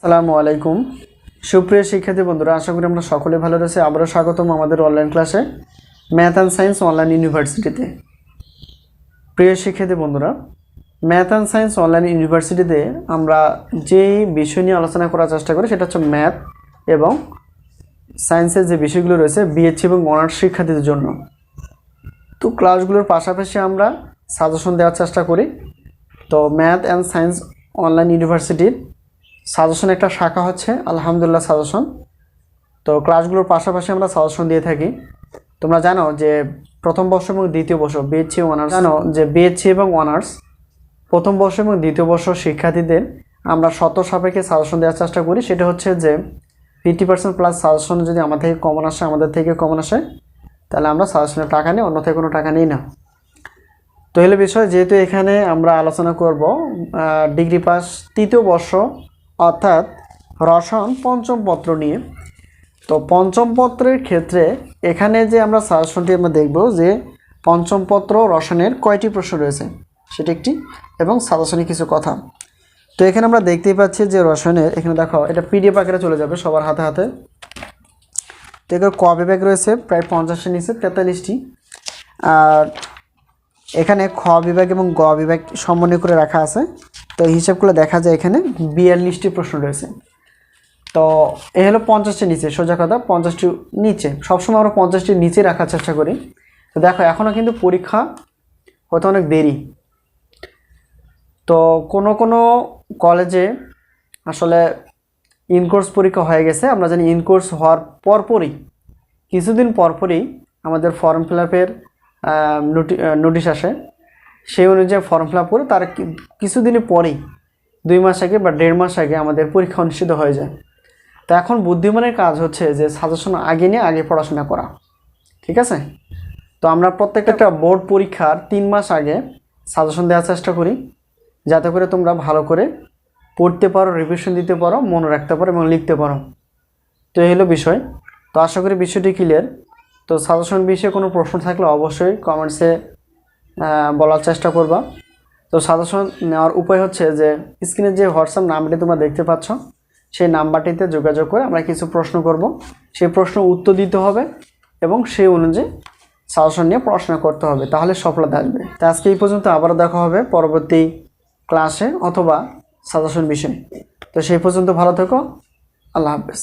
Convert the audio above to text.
আসসালামু আলাইকুম সুপ্রিয় শিক্ষার্থী বন্ধুরা, আশা করি আমরা সকলে ভালো রয়েছে। আবারও স্বাগতম আমাদের অনলাইন ক্লাসে ম্যাথ অ্যান্ড সায়েন্স অনলাইন ইউনিভার্সিটিতে। প্রিয় শিক্ষার্থী বন্ধুরা, ম্যাথ অ্যান্ড সায়েন্স অনলাইন ইউনিভার্সিটিতে আমরা যেই বিষয় নিয়ে আলোচনা করার চেষ্টা করি সেটা হচ্ছে ম্যাথ এবং সায়েন্সের যে বিষয়গুলো রয়েছে বিএসসি এবং অনার্স শিক্ষার্থীদের জন্য। তো ক্লাসগুলোর পাশাপাশি আমরা সাজেশন দেওয়ার চেষ্টা করি। তো ম্যাথ অ্যান্ড সায়েন্স অনলাইন ইউনিভার্সিটির সাজেশন একটা শাখা হচ্ছে আলহামদুলিল্লাহ সাজেশন। তো ক্লাসগুলোর পাশাপাশি আমরা সাজেশন দিয়ে থাকি। তোমরা জানো যে প্রথম বর্ষ এবং দ্বিতীয় বর্ষ বিএসসি অনার্স, জানো যে বিএসসি এবং অনার্স প্রথম বর্ষ এবং দ্বিতীয় বর্ষ শিক্ষার্থীদের আমরা শর্ত সাপেক্ষে সাজেশন দেওয়ার চেষ্টা করি। সেটা হচ্ছে যে 50% প্লাস সাজেশন যদি আমাদের থেকে কমন আসে তাহলে আমরা সাজেশনের টাকা নিই, অন্যথায় কোনো টাকা নিই না। তো হলো বিষয়, যেহেতু এখানে আমরা আলোচনা করব ডিগ্রি পাস তৃতীয় বর্ষ অর্থাৎ রসায়ন পঞ্চম পত্র নিয়ে। তো পঞ্চম পত্রের ক্ষেত্রে এখানে যে আমরা সাজেশনটি আমরা দেখব যে পঞ্চম পত্র রসায়নের কয়টি প্রশ্ন রয়েছে সেটা একটি, এবং সাজেশনে কিছু কথা। তো এখানে আমরা দেখতেই পাচ্ছি যে রসায়নের, এখানে দেখো এটা পিডিএফ আকারে চলে যাবে সবার হাতে হাতে। তো এখানে ক বিভাগ রয়েছে প্রায় 50-এর নিচে 43টি, আর এখানে খ বিভাগ এবং গ বিভাগ সমন্বয় করে রাখা আছে। তো এই হিসাবগুলো দেখা যায় এখানে 42টি প্রশ্ন রয়েছে। তো এই হলো 50টির নিচে, সোজা কথা 50টির নিচে। সবসময় আমরা 50টির নিচে রাখার চেষ্টা করি। তো দেখো এখনও কিন্তু পরীক্ষা হতে অনেক দেরি। তো কোনো কলেজে আসলে ইনকোর্স পরীক্ষা হয়ে গেছে। আমরা জানি ইনকোর্স হওয়ার পরপরই কিছুদিন পরপরই আমাদের ফর্ম ফিল আপের নোটিশ আসে। সেই অনুযায়ী ফর্ম ফিল আপ করে তার কিছুদিনের পরেই 2 মাস আগে বা 1.5 মাস আগে আমাদের পরীক্ষা অনুষ্ঠিত হয়ে যায়। তো এখন বুদ্ধিমানের কাজ হচ্ছে যে সাজেশন আগে নিয়ে আগে পড়াশোনা করা, ঠিক আছে? তো আমরা প্রত্যেকটা বোর্ড পরীক্ষার 3 মাস আগে সাজেশন দেওয়ার চেষ্টা করি, যাতে করে তোমরা ভালো করে পড়তে পারো, রিভিশন দিতে পারো, মনে রাখতে পারো এবং লিখতে পারো। তো এই হলো বিষয়। তো আশা করি বিষয়টি ক্লিয়ার। তো সাজেশন বিষয়ে কোনো প্রশ্ন থাকলে অবশ্যই কমেন্টসে বলার চেষ্টা করবা। তো সাজেশন নেওয়ার উপায় হচ্ছে যে স্ক্রিনে যে হোয়াটসঅ্যাপ নাম্বারটি তোমরা দেখতে পাচ্ছ সেই নাম্বারটিতে যোগাযোগ করে আমরা কিছু প্রশ্ন করব, সেই প্রশ্ন উত্তর দিতে হবে এবং সেই অনুযায়ী সাজেশন নিয়ে পড়াশোনা করতে হবে, তাহলে সফলতা আসবে। তো আজকে এই পর্যন্ত, আবারও দেখা হবে পরবর্তী ক্লাসে অথবা সাজেশন বিষয়ে। তো সেই পর্যন্ত ভালো থেকো, আল্লাহ হাফেজ।